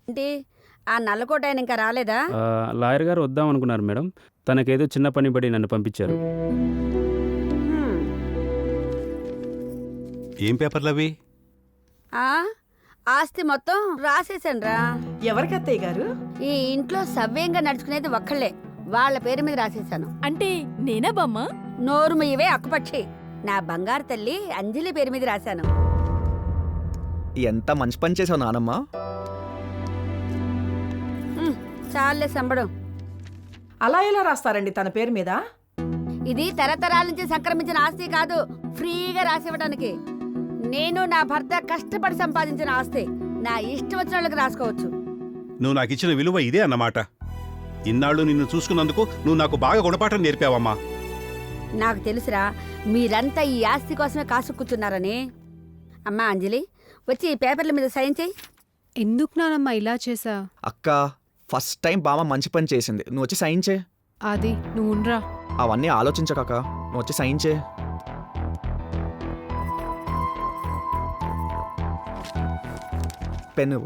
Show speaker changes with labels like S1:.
S1: ఏంటి ఆ నల్లకోట ఆయన ఇంకా రాలేదా?
S2: లాయర్ గారు వద్దాం అనుకున్నారు మేడం. తనకేదో చిన్న పని పడి నన్ను పంపించారు.
S3: ఏం పేపర్లు అవి?
S1: ఆస్తి మొత్తం రాసేసానురా.
S4: ఎవరికత్తయ్య గారు?
S1: ఈ ఇంట్లో సవ్యంగా నడుచుకునేది ఒక్కళ్ళే, వాళ్ళ పేరు మీద రాసేసాను.
S5: అంటే నేనా బామ్మ?
S1: నోరు మీవే అక్కుపక్షి. నా బంగారు తల్లి అంజలి పేరు మీద రాశాను.
S6: ఎంత మంచి పని చేసావు నానమ్మ.
S1: చాలే సంబడం.
S4: అలా ఎలా రాస్తారండి తన పేరు మీద?
S1: ఇది తరతరాల నుంచి సంక్రమించిన ఆస్తి కాదు, ఫ్రీగా రాసివ్వడానికి. నేను నా భర్త కష్టపడి సంపాదించిన ఆస్తి. నా ఇష్టం వచ్చిన వాళ్ళకి రాసుకోవచ్చు.
S3: నువ్వు నాకు ఇచ్చిన విలువ ఇదే అన్నమాట. ఇన్నాళ్ళు నిన్ను చూసుకున్నందుకు నువ్వు నాకు బాగా గుణపాఠం నేర్పావమ్మా.
S1: నాకు తెలుసురా, మీరంతా ఈ ఆస్తి కోసమే కాసుక్కుతున్నారని. అమ్మా అంజలి, వచ్చి ఈ పేపర్ల మీద సైన్ చేయి.
S7: ఎందుకు నానమ్మ ఇలా చేసా?
S6: అక్క, ఫస్ట్ టైం బామ్మ మంచి పని చేసింది, నువ్వు వచ్చి సైన్ చే.
S7: అది నువ్వు ఉండ్రా.
S6: అవన్నీ ఆలోచించకక్క, నువ్వు వచ్చి సైన్ చే. పెన్ను